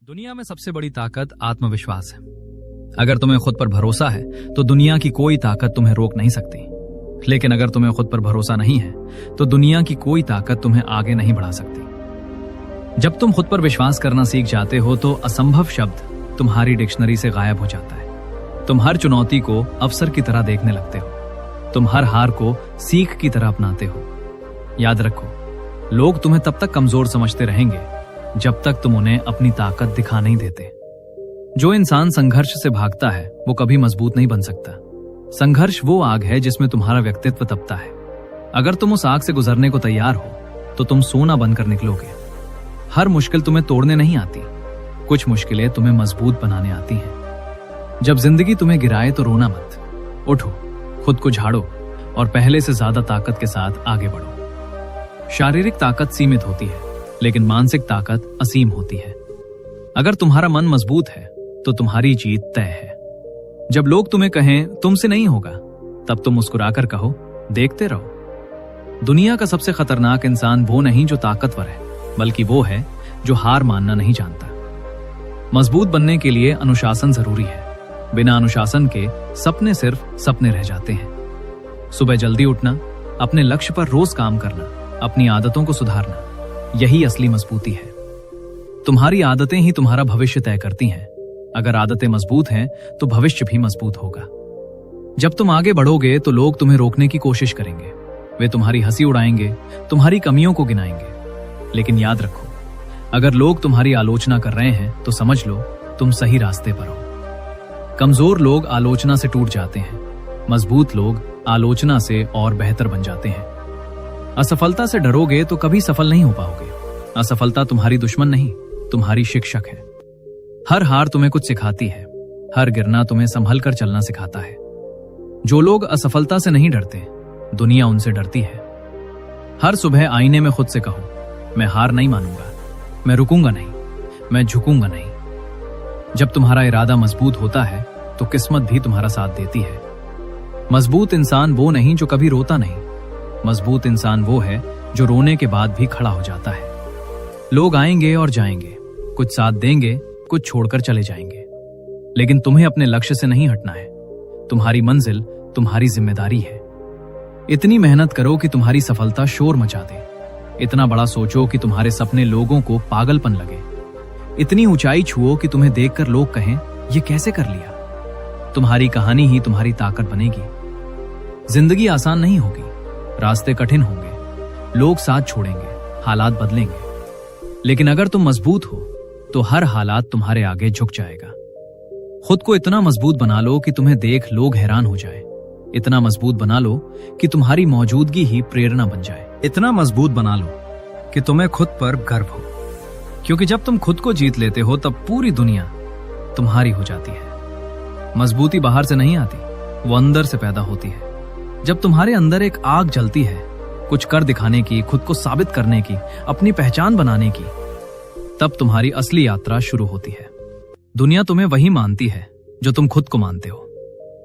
दुनिया में सबसे बड़ी ताकत आत्मविश्वास है। अगर तुम्हें खुद पर भरोसा है तो दुनिया की कोई ताकत तुम्हें रोक नहीं सकती। लेकिन अगर तुम्हें खुद पर भरोसा नहीं है तो दुनिया की कोई ताकत तुम्हें आगे नहीं बढ़ा सकती। जब तुम खुद पर विश्वास करना सीख जाते हो तो असंभव शब्द तुम्हारी डिक्शनरी से गायब हो जाता है। तुम हर चुनौती को अवसर की तरह देखने लगते हो। तुम हर हार को सीख की तरह अपनाते हो। याद रखो, लोग तुम्हें तब तक कमजोर समझते रहेंगे जब तक तुम उन्हें अपनी ताकत दिखा नहीं देते। जो इंसान संघर्ष से भागता है वो कभी मजबूत नहीं बन सकता। संघर्ष वो आग है जिसमें तुम्हारा व्यक्तित्व तपता है। अगर तुम उस आग से गुजरने को तैयार हो तो तुम सोना बनकर निकलोगे। हर मुश्किल तुम्हें तोड़ने नहीं आती, कुछ मुश्किलें तुम्हें मजबूत बनाने आती हैं। जब जिंदगी तुम्हें गिराए तो रोना मत, उठो, खुद को झाड़ो और पहले से ज्यादा ताकत के साथ आगे बढ़ो। शारीरिक ताकत सीमित होती है लेकिन मानसिक ताकत असीम होती है। अगर तुम्हारा मन मजबूत है तो तुम्हारी जीत तय है। जब लोग तुम्हें कहें तुमसे नहीं होगा, तब तुम मुस्कुराकर कहो देखते रहो। दुनिया का सबसे खतरनाक इंसान वो नहीं जो ताकतवर है, बल्कि वो है जो हार मानना नहीं जानता। मजबूत बनने के लिए अनुशासन जरूरी है। बिना अनुशासन के सपने सिर्फ सपने रह जाते हैं। सुबह जल्दी उठना, अपने लक्ष्य पर रोज काम करना, अपनी आदतों को सुधारना, यही असली मजबूती है। तुम्हारी आदतें ही तुम्हारा भविष्य तय करती हैं। अगर आदतें मजबूत हैं तो भविष्य भी मजबूत होगा। जब तुम आगे बढ़ोगे तो लोग तुम्हें रोकने की कोशिश करेंगे। वे तुम्हारी हंसी उड़ाएंगे, तुम्हारी कमियों को गिनाएंगे। लेकिन याद रखो, अगर लोग तुम्हारी आलोचना कर रहे हैं तो समझ लो तुम सही रास्ते पर हो। कमजोर लोग आलोचना से टूट जाते हैं, मजबूत लोग आलोचना से और बेहतर बन जाते हैं। असफलता से डरोगे तो कभी सफल नहीं हो पाओगे। असफलता तुम्हारी दुश्मन नहीं, तुम्हारी शिक्षक है। हर हार तुम्हें कुछ सिखाती है, हर गिरना तुम्हें संभल कर चलना सिखाता है। जो लोग असफलता से नहीं डरते, दुनिया उनसे डरती है। हर सुबह आईने में खुद से कहो, मैं हार नहीं मानूंगा, मैं रुकूंगा नहीं, मैं झुकूंगा नहीं। जब तुम्हारा इरादा मजबूत होता है तो किस्मत भी तुम्हारा साथ देती है। मजबूत इंसान वो नहीं जो कभी रोता नहीं, मजबूत इंसान वो है जो रोने के बाद भी खड़ा हो जाता है। लोग आएंगे और जाएंगे, कुछ साथ देंगे, कुछ छोड़कर चले जाएंगे, लेकिन तुम्हें अपने लक्ष्य से नहीं हटना है। तुम्हारी मंजिल तुम्हारी जिम्मेदारी है। इतनी मेहनत करो कि तुम्हारी सफलता शोर मचा दे। इतना बड़ा सोचो कि तुम्हारे सपने लोगों को पागलपन लगे। इतनी ऊंचाई छुओ कि तुम्हें देखकर लोग कहें ये कैसे कर लिया। तुम्हारी कहानी ही तुम्हारी ताकत बनेगी। जिंदगी आसान नहीं होगी, रास्ते कठिन होंगे, लोग साथ छोड़ेंगे, हालात बदलेंगे, लेकिन अगर तुम मजबूत हो तो हर हालात तुम्हारे आगे झुक जाएगा। खुद को इतना मजबूत बना लो कि तुम्हें देख लोग हैरान हो जाए। इतना मजबूत बना लो कि तुम्हारी मौजूदगी ही प्रेरणा बन जाए। इतना मजबूत बना लो कि तुम्हें खुद पर गर्व हो, क्योंकि जब तुम खुद को जीत लेते हो तब पूरी दुनिया तुम्हारी हो जाती है। मजबूती बाहर से नहीं आती, वो अंदर से पैदा होती है। जब तुम्हारे अंदर एक आग जलती है, कुछ कर दिखाने की, खुद को साबित करने की, अपनी पहचान बनाने की, तब तुम्हारी असली यात्रा शुरू होती है। दुनिया तुम्हें वही मानती है जो तुम खुद को मानते हो।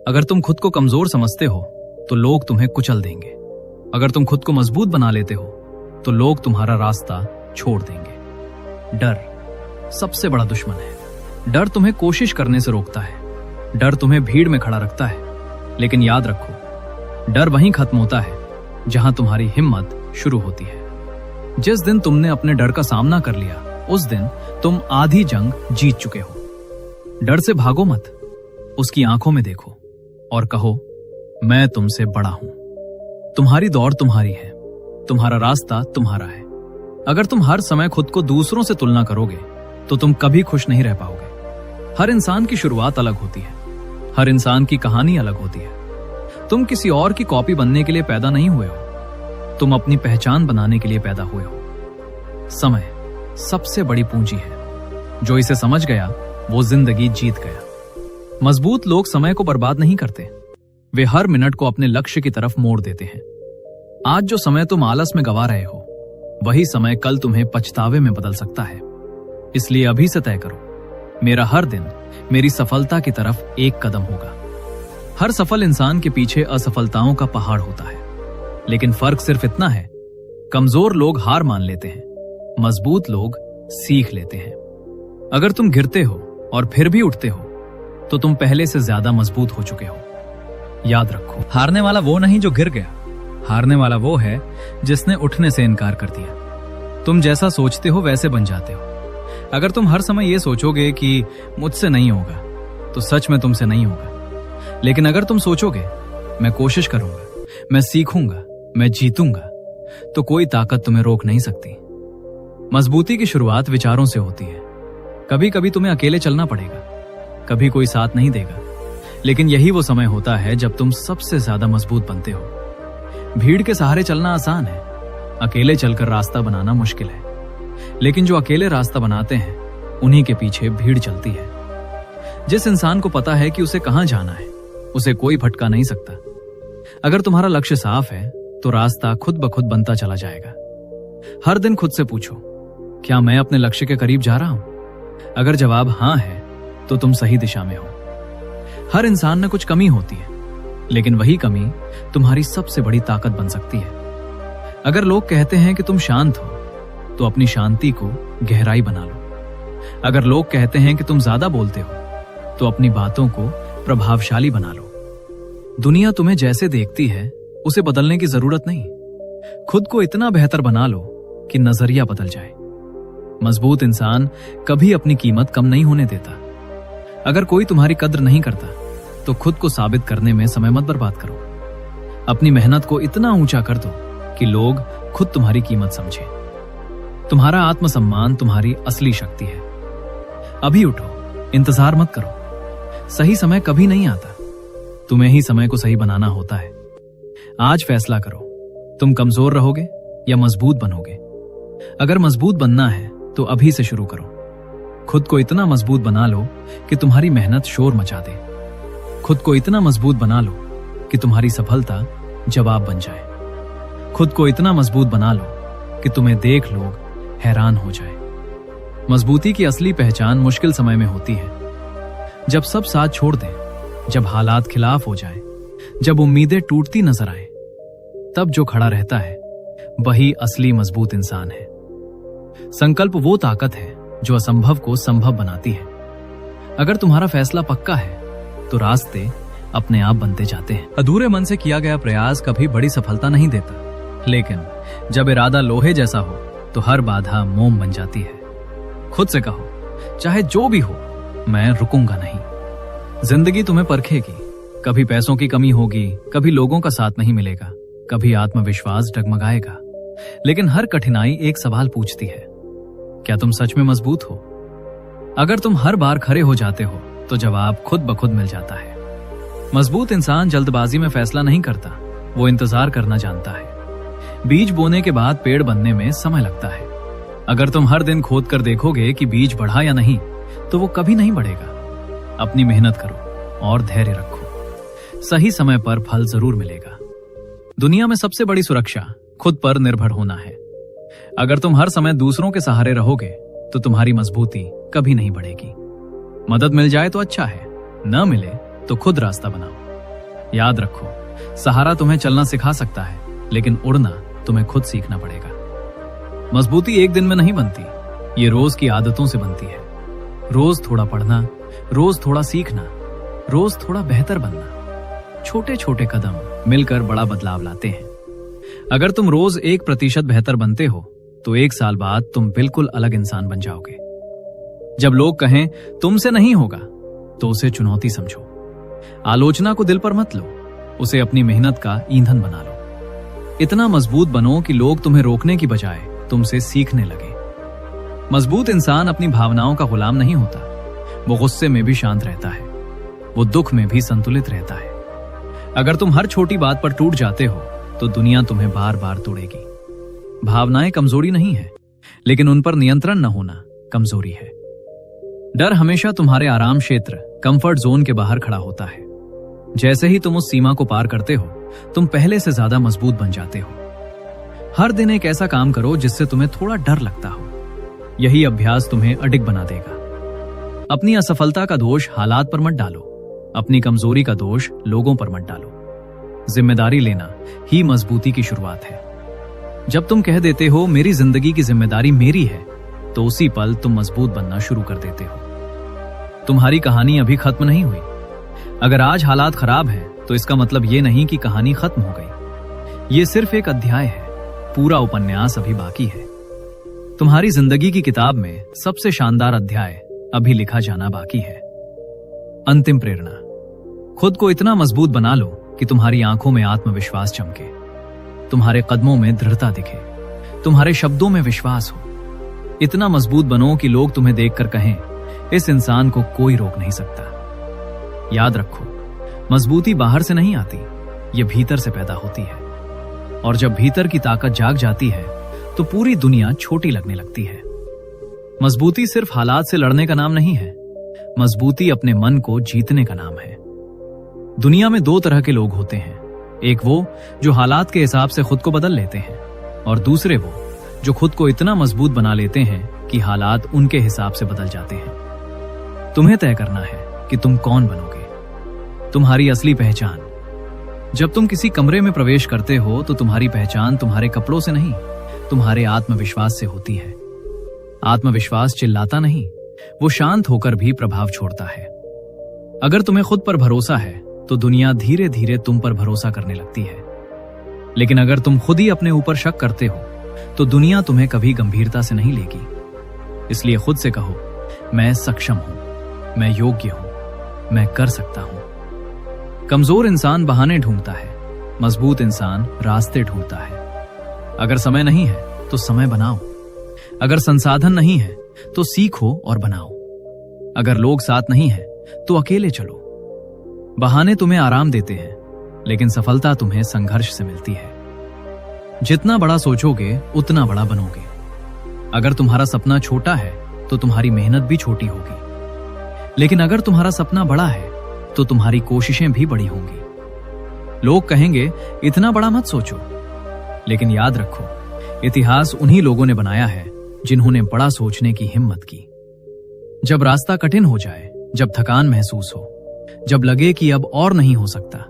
अगर तुम खुद को कमजोर समझते हो तो लोग तुम्हें कुचल देंगे। अगर तुम खुद को मजबूत बना लेते हो तो लोग तुम्हारा रास्ता छोड़ देंगे। डर सबसे बड़ा दुश्मन है। डर तुम्हें कोशिश करने से रोकता है। डर तुम्हें भीड़ में खड़ा रखता है। लेकिन याद रखो, डर वहीं खत्म होता है जहां तुम्हारी हिम्मत शुरू होती है। जिस दिन तुमने अपने डर का सामना कर लिया, उस दिन तुम आधी जंग जीत चुके हो। डर से भागो मत, उसकी आंखों में देखो और कहो मैं तुमसे बड़ा हूं। तुम्हारी दौड़ तुम्हारी है, तुम्हारा रास्ता तुम्हारा है। अगर तुम हर समय खुद को दूसरों से तुलना करोगे तो तुम कभी खुश नहीं रह पाओगे। हर इंसान की शुरुआत अलग होती है, हर इंसान की कहानी अलग होती है। तुम किसी और की कॉपी बनने के लिए पैदा नहीं हुए हो, तुम अपनी पहचान बनाने के लिए पैदा हुए हो। समय सबसे बड़ी पूंजी है। जो इसे समझ गया वो जिंदगी जीत गया। मजबूत लोग समय को बर्बाद नहीं करते, वे हर मिनट को अपने लक्ष्य की तरफ मोड़ देते हैं। आज जो समय तुम आलस में गवा रहे हो, वही समय कल तुम्हें पछतावे में बदल सकता है। इसलिए अभी से तय करो, मेरा हर दिन मेरी सफलता की तरफ एक कदम होगा। हर सफल इंसान के पीछे असफलताओं का पहाड़ होता है, लेकिन फर्क सिर्फ इतना है, कमजोर लोग हार मान लेते हैं, मजबूत लोग सीख लेते हैं। अगर तुम गिरते हो और फिर भी उठते हो तो तुम पहले से ज्यादा मजबूत हो चुके हो। याद रखो, हारने वाला वो नहीं जो गिर गया, हारने वाला वो है जिसने उठने से इनकार कर दिया। तुम जैसा सोचते हो वैसे बन जाते हो। अगर तुम हर समय ये सोचोगे कि मुझसे नहीं होगा, तो सच में तुमसे नहीं होगा। लेकिन अगर तुम सोचोगे मैं कोशिश करूंगा, मैं सीखूंगा, मैं जीतूंगा, तो कोई ताकत तुम्हें रोक नहीं सकती। मजबूती की शुरुआत विचारों से होती है। कभी कभी तुम्हें अकेले चलना पड़ेगा, कभी कोई साथ नहीं देगा, लेकिन यही वो समय होता है जब तुम सबसे ज्यादा मजबूत बनते हो। भीड़ के सहारे चलना आसान है, अकेले चलकर रास्ता बनाना मुश्किल है। लेकिन जो अकेले रास्ता बनाते हैं उन्हीं के पीछे भीड़ चलती है। जिस इंसान को पता है कि उसे कहां जाना है, उसे कोई भटका नहीं सकता। अगर तुम्हारा लक्ष्य साफ है तो रास्ता खुद ब खुद बनता चला जाएगा। हर दिन खुद से पूछो, क्या मैं अपने लक्ष्य के करीब जा रहा हूं? अगर जवाब हां है तो तुम सही दिशा में हो। हर इंसान में कुछ कमी होती है, लेकिन वही कमी तुम्हारी सबसे बड़ी ताकत बन सकती है। अगर लोग कहते हैं कि तुम शांत हो, तो अपनी शांति को गहराई बना लो। अगर लोग कहते हैं कि तुम ज्यादा बोलते हो, तो अपनी बातों को प्रभावशाली बना लो। दुनिया तुम्हें जैसे देखती है उसे बदलने की जरूरत नहीं। खुद को इतना बेहतर बना लो कि नजरिया बदल जाए। मजबूत इंसान कभी अपनी कीमत कम नहीं होने देता। अगर कोई तुम्हारी कद्र नहीं करता तो खुद को साबित करने में समय मत बर्बाद करो। अपनी मेहनत को इतना ऊंचा कर दो कि लोग खुद तुम्हारी कीमत समझें। तुम्हारा आत्मसम्मान तुम्हारी असली शक्ति है। अभी उठो, इंतजार मत करो। सही समय कभी नहीं आता, तुम्हें ही समय को सही बनाना होता है। आज फैसला करो, तुम कमजोर रहोगे या मजबूत बनोगे। अगर मजबूत बनना है तो अभी से शुरू करो। खुद को इतना मजबूत बना लो कि तुम्हारी मेहनत शोर मचा दे। खुद को इतना मजबूत बना लो कि तुम्हारी सफलता जवाब बन जाए। खुद को इतना मजबूत बना लो कि तुम्हें देख लोग हैरान हो जाए। मजबूती की असली पहचान मुश्किल समय में होती है। जब सब साथ छोड़ दें, जब हालात खिलाफ हो जाए, जब उम्मीदें टूटती नजर आए, तब जो खड़ा रहता है वही असली मजबूत इंसान है। संकल्प वो ताकत है जो असंभव को संभव बनाती है। अगर तुम्हारा फैसला पक्का है तो रास्ते अपने आप बनते जाते हैं। अधूरे मन से किया गया प्रयास कभी बड़ी सफलता नहीं देता, लेकिन जब इरादा लोहे जैसा हो तो हर बाधा मोम बन जाती है। खुद से कहो, चाहे जो भी हो, मैं रुकूंगा नहीं। जिंदगी तुम्हें परखेगी। कभी पैसों की कमी होगी, कभी लोगों का साथ नहीं मिलेगा, कभी आत्मविश्वास डगमगाएगा, लेकिन हर कठिनाई एक सवाल पूछती है, क्या तुम सच में मजबूत हो? अगर तुम हर बार खड़े हो जाते हो तो जवाब खुद ब खुद मिल जाता है। मजबूत इंसान जल्दबाजी में फैसला नहीं करता, वो इंतजार करना जानता है। बीज बोने के बाद पेड़ बनने में समय लगता है। अगर तुम हर दिन खोद कर देखोगे कि बीज बढ़ा या नहीं, तो वो कभी नहीं बढ़ेगा। अपनी मेहनत करो और धैर्य रखो, सही समय पर फल जरूर मिलेगा। दुनिया में सबसे बड़ी सुरक्षा खुद पर निर्भर होना है। अगर तुम हर समय दूसरों के सहारे रहोगे तो तुम्हारी मजबूती कभी नहीं बढ़ेगी। मदद मिल जाए तो अच्छा है, न मिले तो खुद रास्ता बनाओ। याद रखो, सहारा तुम्हें चलना सिखा सकता है, लेकिन उड़ना तुम्हें खुद सीखना पड़ेगा। मजबूती एक दिन में नहीं बनती, ये रोज की आदतों से बनती है। रोज थोड़ा पढ़ना, रोज थोड़ा सीखना, रोज थोड़ा बेहतर बनना। छोटे छोटे कदम मिलकर बड़ा बदलाव लाते हैं। अगर तुम रोज 1% बेहतर बनते हो तो 1 साल बाद तुम बिल्कुल अलग इंसान बन जाओगे। जब लोग कहें तुमसे नहीं होगा तो उसे चुनौती समझो। आलोचना को दिल पर मत लो, उसे अपनी मेहनत का ईंधन बना लो। इतना मजबूत बनो कि लोग तुम्हें रोकने की बजाय तुमसे सीखने लगे। मजबूत इंसान अपनी भावनाओं का गुलाम नहीं होता, वो गुस्से में भी शांत रहता है, वो दुख में भी संतुलित रहता है। अगर तुम हर छोटी बात पर टूट जाते हो तो दुनिया तुम्हें बार बार तोड़ेगी। भावनाएं कमजोरी नहीं है, लेकिन उन पर नियंत्रण न होना कमजोरी है। डर हमेशा तुम्हारे आराम क्षेत्र, कंफर्ट जोन के बाहर खड़ा होता है। जैसे ही तुम उस सीमा को पार करते हो, तुम पहले से ज्यादा मजबूत बन जाते हो। हर दिन एक ऐसा काम करो जिससे तुम्हें थोड़ा डर लगता हो। यही अभ्यास तुम्हें अडिग बना देगा। अपनी असफलता का दोष हालात पर मत डालो, अपनी कमजोरी का दोष लोगों पर मत डालो। जिम्मेदारी लेना ही मजबूती की शुरुआत है। जब तुम कह देते हो मेरी जिंदगी की जिम्मेदारी मेरी है, तो उसी पल तुम मजबूत बनना शुरू कर देते हो। तुम्हारी कहानी अभी खत्म नहीं हुई। अगर आज हालात खराब हैं, तो इसका मतलब ये नहीं कि कहानी खत्म हो गई। ये सिर्फ एक अध्याय है, पूरा उपन्यास अभी बाकी है। तुम्हारी जिंदगी की किताब में सबसे शानदार अध्याय अभी लिखा जाना बाकी है। अंतिम प्रेरणा। खुद को इतना मजबूत बना लो कि तुम्हारी आंखों में आत्मविश्वास चमके, तुम्हारे कदमों में दृढ़ता दिखे, तुम्हारे शब्दों में विश्वास हो। इतना मजबूत बनो कि लोग तुम्हें देखकर कहें, इस इंसान को कोई रोक नहीं सकता। याद रखो, मजबूती बाहर से नहीं आती, ये भीतर से पैदा होती है। और जब भीतर की ताकत जाग जाती है तो पूरी दुनिया छोटी लगने लगती है। मजबूती सिर्फ हालात से लड़ने का नाम नहीं है, मजबूती अपने मन को जीतने का नाम है। दुनिया में दो तरह के लोग होते हैं, एक वो जो हालात के हिसाब से खुद को बदल लेते हैं, और दूसरे वो जो खुद को इतना मजबूत बना लेते हैं कि हालात उनके हिसाब से बदल जाते हैं। तुम्हें तय करना है कि तुम कौन बनोगे, तुम्हारी असली पहचान। जब तुम किसी कमरे में प्रवेश करते हो तो तुम्हारी पहचान तुम्हारे कपड़ों से नहीं, तुम्हारे आत्मविश्वास से होती है। आत्मविश्वास चिल्लाता नहीं, वो शांत होकर भी प्रभाव छोड़ता है। अगर तुम्हें खुद पर भरोसा है तो दुनिया धीरे धीरे तुम पर भरोसा करने लगती है। लेकिन अगर तुम खुद ही अपने ऊपर शक करते हो तो दुनिया तुम्हें कभी गंभीरता से नहीं लेगी। इसलिए खुद से कहो, मैं सक्षम हूं, मैं योग्य हूं, मैं कर सकता हूं। कमजोर इंसान बहाने ढूंढता है, मजबूत इंसान रास्ते ढूंढता है। अगर समय नहीं है तो समय बनाओ, अगर संसाधन नहीं है तो सीखो और बनाओ, अगर लोग साथ नहीं है तो अकेले चलो। बहाने तुम्हें आराम देते हैं, लेकिन सफलता तुम्हें संघर्ष से मिलती है। जितना बड़ा सोचोगे उतना बड़ा बनोगे। अगर तुम्हारा सपना छोटा है तो तुम्हारी मेहनत भी छोटी होगी, लेकिन अगर तुम्हारा सपना बड़ा है तो तुम्हारी कोशिशें भी बड़ी होंगी। लोग कहेंगे, इतना बड़ा मत सोचो, लेकिन याद रखो, इतिहास उन्हीं लोगों ने बनाया है जिन्होंने बड़ा सोचने की हिम्मत की। जब रास्ता कठिन हो जाए, जब थकान महसूस हो, जब लगे कि अब और नहीं हो सकता,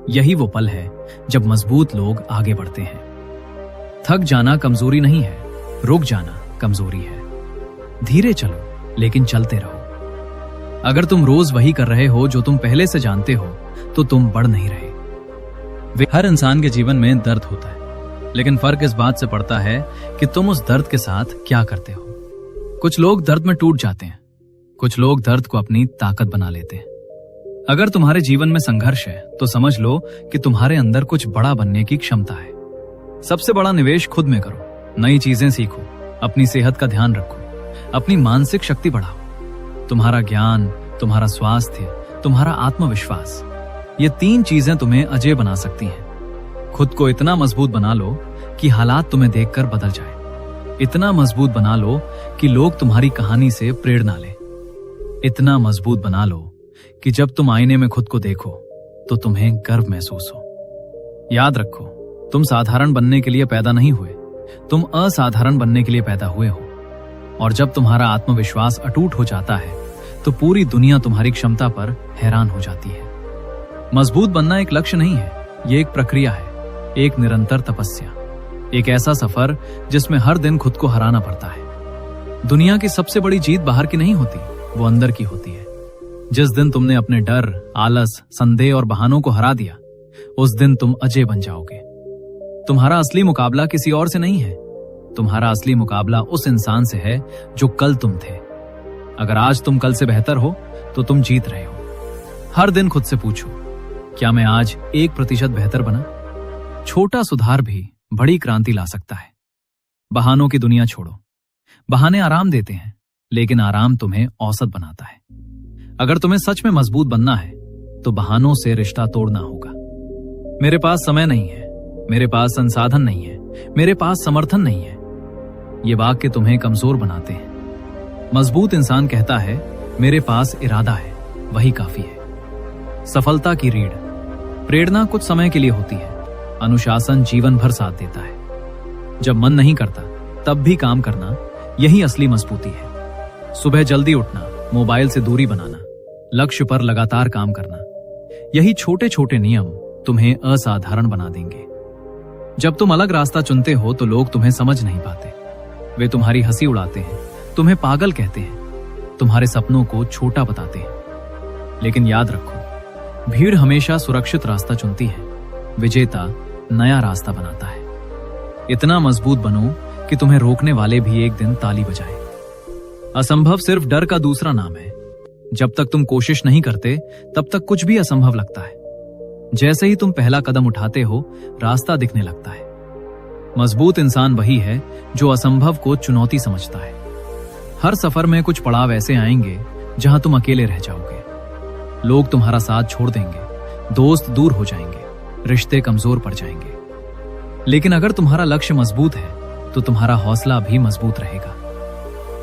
यही वो पल है जब मजबूत लोग आगे बढ़ते हैं। थक जाना कमजोरी नहीं है, रुक जाना कमजोरी है। धीरे चलो, लेकिन चलते रहो। अगर तुम रोज वही कर रहे हो जो तुम पहले से जानते हो, तो तुम बढ़ नहीं रहे। हर इंसान के जीवन में दर्द होता है, लेकिन फर्क इस बात से पड़ता है कि तुम उस दर्द के साथ क्या करते हो। कुछ लोग दर्द में टूट जाते हैं, कुछ लोग दर्द को अपनी ताकत बना लेते हैं। अगर तुम्हारे जीवन में संघर्ष है तो समझ लो कि तुम्हारे अंदर कुछ बड़ा बनने की क्षमता है। सबसे बड़ा निवेश खुद में करो, नई चीजें सीखो, अपनी सेहत का ध्यान रखो, अपनी मानसिक शक्ति बढ़ाओ। तुम्हारा ज्ञान, तुम्हारा स्वास्थ्य, तुम्हारा आत्मविश्वास, ये 3 चीजें तुम्हें अजय बना सकती हैं। खुद को इतना मजबूत बना लो कि हालात तुम्हें देखकर बदल जाए। इतना मजबूत बना लो कि लोग तुम्हारी कहानी से प्रेरणा लें। इतना मजबूत बना लो कि जब तुम आईने में खुद को देखो तो तुम्हें गर्व महसूस हो। याद रखो, तुम साधारण बनने के लिए पैदा नहीं हुए, तुम असाधारण बनने के लिए पैदा हुए हो। और जब तुम्हारा आत्मविश्वास अटूट हो जाता है तो पूरी दुनिया तुम्हारी क्षमता पर हैरान हो जाती है। मजबूत बनना एक लक्ष्य नहीं है, ये एक प्रक्रिया है, एक निरंतर तपस्या, एक ऐसा सफर जिसमें हर दिन खुद को हराना पड़ता है। दुनिया की सबसे बड़ी जीत बाहर की नहीं होती, वो अंदर की होती है। जिस दिन तुमने अपने डर, आलस, संदेह और बहानों को हरा दिया, उस दिन तुम अजय बन जाओगे। तुम्हारा असली मुकाबला किसी और से नहीं है, तुम्हारा असली मुकाबला उस इंसान से है जो कल तुम थे। अगर आज तुम कल से बेहतर हो तो तुम जीत रहे हो। हर दिन खुद से पूछो, क्या मैं आज 1% बेहतर बना? छोटा सुधार भी बड़ी क्रांति ला सकता है। बहानों की दुनिया छोड़ो। बहाने आराम देते हैं, लेकिन आराम तुम्हें औसत बनाता है। अगर तुम्हें सच में मजबूत बनना है तो बहानों से रिश्ता तोड़ना होगा। मेरे पास समय नहीं है, मेरे पास संसाधन नहीं है, मेरे पास समर्थन नहीं है, ये वाक्य तुम्हें कमजोर बनाते हैं। मजबूत इंसान कहता है, मेरे पास इरादा है, वही काफी है। सफलता की रीढ़। प्रेरणा कुछ समय के लिए होती है, अनुशासन जीवन भर साथ देता है। जब मन नहीं करता तब भी काम करना, यही असली मजबूती है। सुबह जल्दी उठना, मोबाइल से दूरी बनाना, लक्ष्य पर लगातार काम करना, यही छोटे छोटे नियम तुम्हें असाधारण बना देंगे। जब तुम अलग रास्ता चुनते हो तो लोग तुम्हें समझ नहीं पाते, वे तुम्हारी हंसी उड़ाते हैं, तुम्हें पागल कहते हैं, तुम्हारे सपनों को छोटा बताते हैं। लेकिन याद रखो, भीड़ हमेशा सुरक्षित रास्ता चुनती है, विजेता नया रास्ता बनाता है। इतना मजबूत बनो कि तुम्हें रोकने वाले भी एक दिन ताली बजाएं। असंभव सिर्फ डर का दूसरा नाम है। जब तक तुम कोशिश नहीं करते, तब तक कुछ भी असंभव लगता है। जैसे ही तुम पहला कदम उठाते हो, रास्ता दिखने लगता है। मजबूत इंसान वही है जो असंभव को चुनौती समझता है। हर सफर में कुछ पड़ाव ऐसे आएंगे जहां तुम अकेले रह जाओगे। लोग तुम्हारा साथ छोड़ देंगे, दोस्त दूर हो जाएंगे, रिश्ते कमजोर पड़ जाएंगे। लेकिन अगर तुम्हारा लक्ष्य मजबूत है तो तुम्हारा हौसला भी मजबूत रहेगा।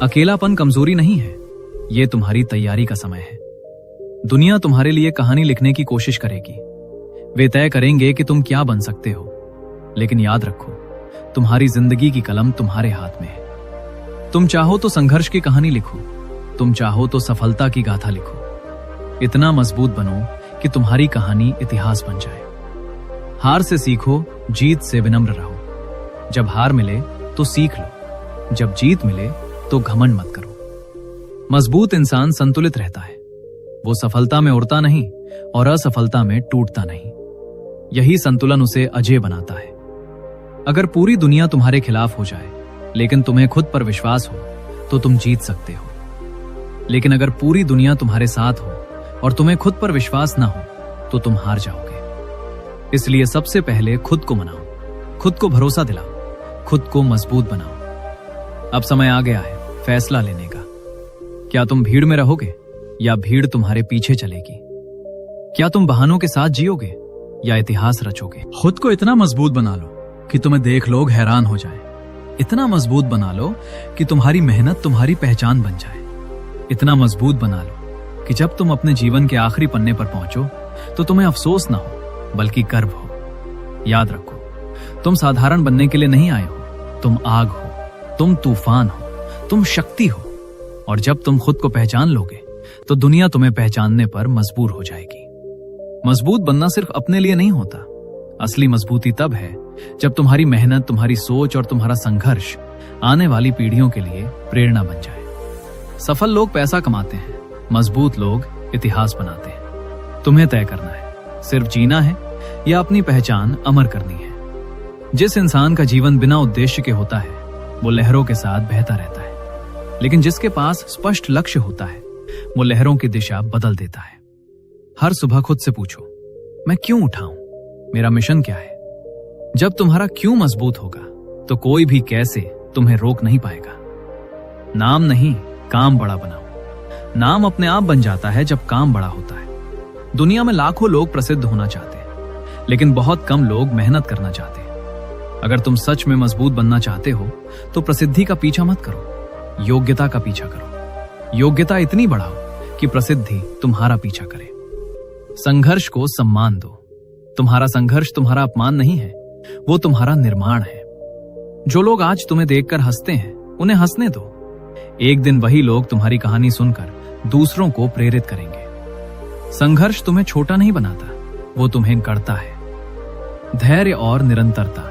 अकेलापन कमजोरी नहीं है, यह तुम्हारी तैयारी का समय है। दुनिया तुम्हारे लिए कहानी लिखने की कोशिश करेगी। वे तय करेंगे कि तुम क्या बन सकते हो। लेकिन याद रखो, तुम्हारी जिंदगी की कलम तुम्हारे हाथ में है। तुम चाहो तो संघर्ष की कहानी लिखो, तुम चाहो तो सफलता की गाथा लिखो। इतना मजबूत बनो कि तुम्हारी कहानी इतिहास बन जाए। हार से सीखो, जीत से विनम्र रहो। जब हार मिले तो सीख लो, जब जीत मिले तो घमंड मत करो। मजबूत इंसान संतुलित रहता है। वो सफलता में उड़ता नहीं और असफलता में टूटता नहीं। यही संतुलन उसे अजेय बनाता है। अगर पूरी दुनिया तुम्हारे खिलाफ हो जाए लेकिन तुम्हें खुद पर विश्वास हो तो तुम जीत सकते हो। लेकिन अगर पूरी दुनिया तुम्हारे साथ हो और तुम्हें खुद पर विश्वास ना हो तो तुम हार जाओगे। इसलिए सबसे पहले खुद को मनाओ, खुद को भरोसा दिलाओ, खुद को मजबूत बनाओ। अब समय आ गया है फैसला लेने का। क्या तुम भीड़ में रहोगे या भीड़ तुम्हारे पीछे चलेगी? क्या तुम बहानों के साथ जियोगे या इतिहास रचोगे? खुद को इतना मजबूत बना लो कि तुम्हें देख लोग हैरान हो जाएं। इतना मजबूत बना लो कि तुम्हारी मेहनत तुम्हारी पहचान बन जाए। इतना मजबूत बना लो कि जब तुम अपने जीवन के आखिरी पन्ने पर पहुंचो तो तुम्हें अफसोस ना हो बल्कि गर्व हो। याद रखो, तुम साधारण बनने के लिए नहीं आए हो। तुम आग हो, तुम तूफान हो, तुम शक्ति हो। और जब तुम खुद को पहचान लोगे तो दुनिया तुम्हें पहचानने पर मजबूर हो जाएगी। मजबूत बनना सिर्फ अपने लिए नहीं होता। असली मजबूती तब है जब तुम्हारी मेहनत, तुम्हारी सोच और तुम्हारा संघर्ष आने वाली पीढ़ियों के लिए प्रेरणा बन जाए। सफल लोग पैसा कमाते हैं, मजबूत लोग इतिहास बनाते हैं। तुम्हें तय करना है, सिर्फ जीना है या अपनी पहचान अमर करनी है। जिस इंसान का जीवन बिना उद्देश्य के होता है वो लहरों के साथ बहता रहता है। लेकिन जिसके पास स्पष्ट लक्ष्य होता है वो लहरों की दिशा बदल देता है। हर सुबह खुद से पूछो, मैं क्यों उठाऊं? मेरा मिशन क्या है? जब तुम्हारा क्यों मजबूत होगा तो कोई भी कैसे तुम्हें रोक नहीं पाएगा। नाम नहीं, काम बड़ा बनाओ। नाम अपने आप बन जाता है जब काम बड़ा होता है। दुनिया में लाखों लोग प्रसिद्ध होना चाहते हैं लेकिन बहुत कम लोग मेहनत करना चाहते हैं। अगर तुम सच में मजबूत बनना चाहते हो तो प्रसिद्धि का पीछा मत करो, योग्यता का पीछा करो। योग्यता इतनी बढ़ाओ कि प्रसिद्धि तुम्हारा पीछा करे। संघर्ष को सम्मान दो। तुम्हारा संघर्ष तुम्हारा अपमान नहीं है, वो तुम्हारा निर्माण है। जो लोग आज तुम्हें देखकर हंसते हैं उन्हें हंसने दो। एक दिन वही लोग तुम्हारी कहानी सुनकर दूसरों को प्रेरित करेंगे। संघर्ष तुम्हें छोटा नहीं बनाता, वो तुम्हें गढ़ता है। धैर्य और निरंतरता।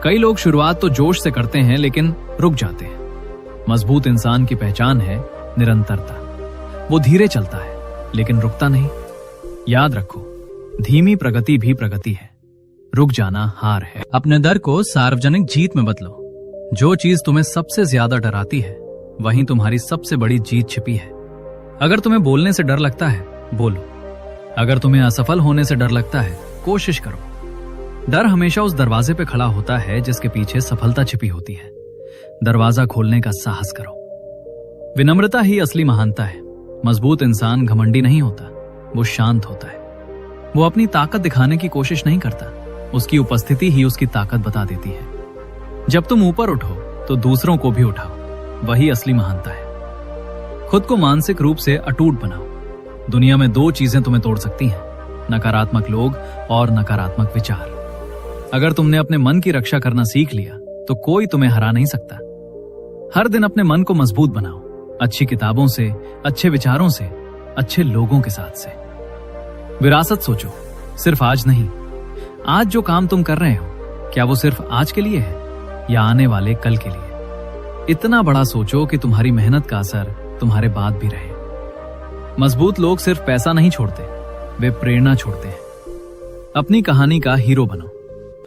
कई लोग शुरुआत तो जोश से करते हैं लेकिन रुक जाते हैं। मजबूत इंसान की पहचान है निरंतरता। वो धीरे चलता है लेकिन रुकता नहीं। याद रखो, धीमी प्रगति भी प्रगति है, रुक जाना हार है। अपने डर को सार्वजनिक जीत में बदलो। जो चीज तुम्हें सबसे ज्यादा डराती है वहीं तुम्हारी सबसे बड़ी जीत छिपी है। अगर तुम्हें बोलने से डर लगता है, बोलो। अगर तुम्हें असफल होने से डर लगता है, कोशिश करो। डर हमेशा उस दरवाजे पे खड़ा होता है जिसके पीछे सफलता छिपी होती है। दरवाजा खोलने का साहस करो। विनम्रता ही असली महानता है। मजबूत इंसान घमंडी नहीं होता, वो शांत होता है। वो अपनी ताकत दिखाने की कोशिश नहीं करता, उसकी उपस्थिति ही उसकी ताकत बता देती है। जब तुम ऊपर उठो तो दूसरों को भी उठाओ, वही असली महानता है। खुद को मानसिक रूप से अटूट बनाओ। दुनिया में दो चीजें तुम्हें तोड़ सकती हैं, नकारात्मक लोग और नकारात्मक विचार। अगर तुमने अपने मन की रक्षा करना सीख लिया तो कोई तुम्हें हरा नहीं सकता। हर दिन अपने मन को मजबूत बनाओ, अच्छी किताबों से, अच्छे विचारों से, अच्छे लोगों के साथ से। विरासत सोचो, सिर्फ आज नहीं। आज जो काम तुम कर रहे हो क्या वो सिर्फ आज के लिए है या आने वाले कल के लिए? इतना बड़ा सोचो कि तुम्हारी मेहनत का असर तुम्हारे बाद भी रहे। मजबूत लोग सिर्फ पैसा नहीं छोड़ते, वे प्रेरणा छोड़ते हैं। अपनी कहानी का हीरो बनो,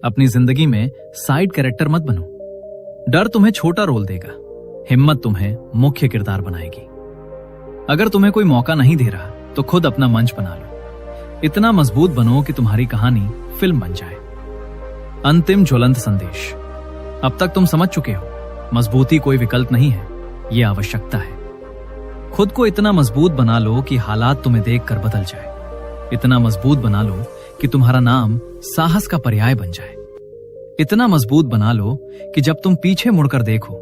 अपनी जिंदगी में साइड कैरेक्टर मत बनो। डर तुम्हें छोटा रोल देगा, हिम्मत तुम्हें मुख्य किरदार बनाएगी। अगर तुम्हें कोई मौका नहीं दे रहा तो खुद अपना मंच बना लो। इतना मजबूत बनो कि तुम्हारी कहानी फिल्म बन जाए। अंतिम ज्वलंत संदेश। अब तक तुम समझ चुके हो, मजबूती कोई विकल्प नहीं है, यह आवश्यकता है। खुद को इतना मजबूत बना लो कि हालात तुम्हें देखकर बदल जाए। इतना मजबूत बना लो कि तुम्हारा नाम साहस का पर्याय बन जाए। इतना मजबूत बना लो कि जब तुम पीछे मुड़कर देखो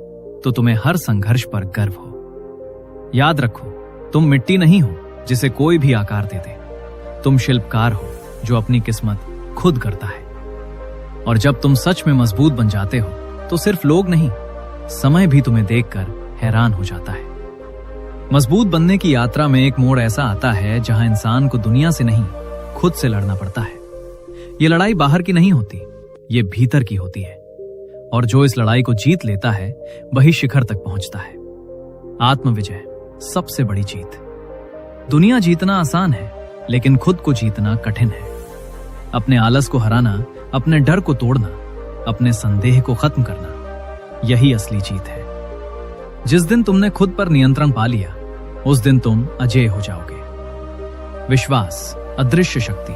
तो तुम्हें हर संघर्ष पर गर्व हो। याद रखो, तुम मिट्टी नहीं हो जिसे कोई भी आकार दे दे। तुम शिल्पकार हो जो अपनी किस्मत खुद करता है। और जब तुम सच में मजबूत बन जाते हो तो सिर्फ लोग नहीं, समय भी तुम्हें देखकर हैरान हो जाता है। मजबूत बनने की यात्रा में एक मोड़ ऐसा आता है जहां इंसान को दुनिया से नहीं, खुद से लड़ना पड़ता है। ये लड़ाई बाहर की नहीं होती, ये भीतर की होती है। और जो इस लड़ाई को जीत लेता है वही शिखर तक पहुंचता है। आत्मविजय सबसे बड़ी जीत। दुनिया जीतना आसान है, लेकिन खुद को जीतना कठिन है। अपने आलस को हराना, अपने डर को तोड़ना, अपने संदेह को खत्म करना, यही असली जीत है। जिस दिन तुमने खुद पर नियंत्रण पा लिया, उस दिन तुम अजेय हो जाओगे। विश्वास अदृश्य शक्ति।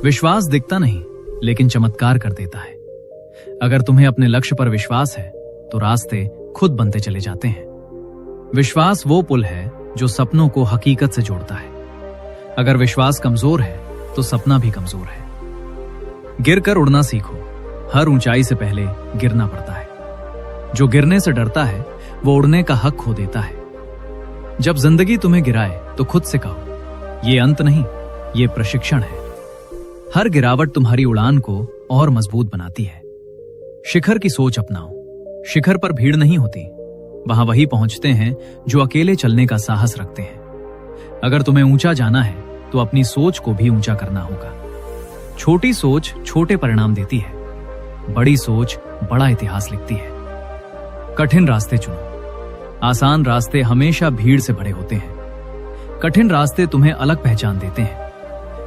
विश्वास दिखता नहीं, लेकिन चमत्कार कर देता है। अगर तुम्हें अपने लक्ष्य पर विश्वास है तो रास्ते खुद बनते चले जाते हैं। विश्वास वो पुल है जो सपनों को हकीकत से जोड़ता है। अगर विश्वास कमजोर है तो सपना भी कमजोर है। गिरकर उड़ना सीखो, हर ऊंचाई से पहले गिरना पड़ता है। जो गिरने से डरता है वो उड़ने का हक खो देता है। जब जिंदगी तुम्हें गिराए तो खुद से कहो, ये अंत नहीं, ये प्रशिक्षण है। हर गिरावट तुम्हारी उड़ान को और मजबूत बनाती है। शिखर की सोच अपनाओ। शिखर पर भीड़ नहीं होती, वहां वही पहुंचते हैं जो अकेले चलने का साहस रखते हैं। अगर तुम्हें ऊंचा जाना है तो अपनी सोच को भी ऊंचा करना होगा। छोटी सोच छोटे परिणाम देती है, बड़ी सोच बड़ा इतिहास लिखती है। कठिन रास्ते चुनो। आसान रास्ते हमेशा भीड़ से भरे होते हैं। कठिन रास्ते तुम्हें अलग पहचान देते हैं।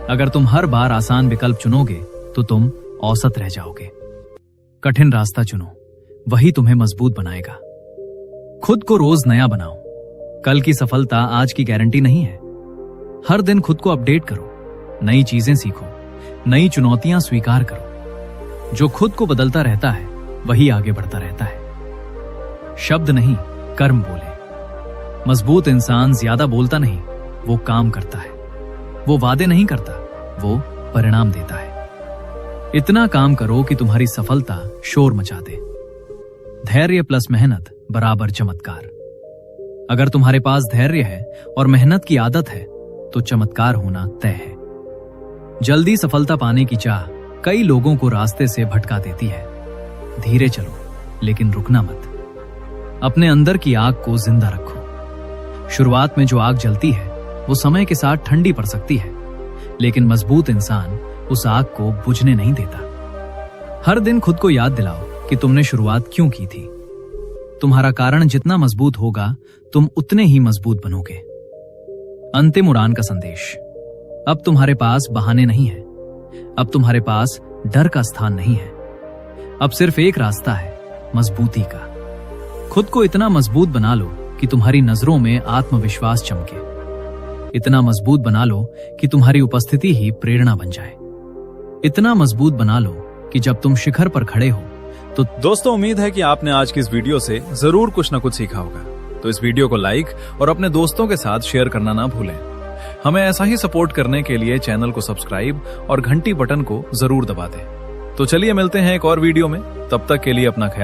अगर तुम हर बार आसान विकल्प चुनोगे तो तुम औसत रह जाओगे। कठिन रास्ता चुनो, वही तुम्हें मजबूत बनाएगा। खुद को रोज नया बनाओ। कल की सफलता आज की गारंटी नहीं है। हर दिन खुद को अपडेट करो, नई चीजें सीखो, नई चुनौतियां स्वीकार करो। जो खुद को बदलता रहता है वही आगे बढ़ता रहता है। शब्द नहीं, कर्म बोले। मजबूत इंसान ज्यादा बोलता नहीं, वो काम करता है। वो वादे नहीं करता, वो परिणाम देता है। इतना काम करो कि तुम्हारी सफलता शोर मचा दे। धैर्य प्लस मेहनत बराबर चमत्कार। अगर तुम्हारे पास धैर्य है और मेहनत की आदत है तो चमत्कार होना तय है। जल्दी सफलता पाने की चाह कई लोगों को रास्ते से भटका देती है। धीरे चलो, लेकिन रुकना मत। अपने अंदर की आग को जिंदा रखो। शुरुआत में जो आग जलती है वो समय के साथ ठंडी पड़ सकती है, लेकिन मजबूत इंसान उस आग को बुझने नहीं देता। हर दिन खुद को याद दिलाओ कि तुमने शुरुआत क्यों की थी। तुम्हारा कारण जितना मजबूत होगा, तुम उतने ही मजबूत बनोगे। अंतिम उड़ान का संदेश। अब तुम्हारे पास बहाने नहीं है। अब तुम्हारे पास डर का स्थान नहीं है। अब सिर्फ एक रास्ता है, मजबूती का। खुद को इतना मजबूत बना लो कि तुम्हारी नजरों में आत्मविश्वास चमके। इतना मजबूत बना लो कि तुम्हारी उपस्थिति ही प्रेरणा बन जाए। इतना मजबूत बना लो कि जब तुम शिखर पर खड़े हो तो दोस्तों, उम्मीद है कि आपने आज की इस वीडियो से जरूर कुछ न कुछ सीखा होगा। तो इस वीडियो को लाइक और अपने दोस्तों के साथ शेयर करना ना भूलें। हमें ऐसा ही सपोर्ट करने के लिए चैनल को सब्सक्राइब और घंटी बटन को जरूर दबा दें। तो चलिए मिलते हैं एक और वीडियो में। तब तक के लिए अपना ख्याल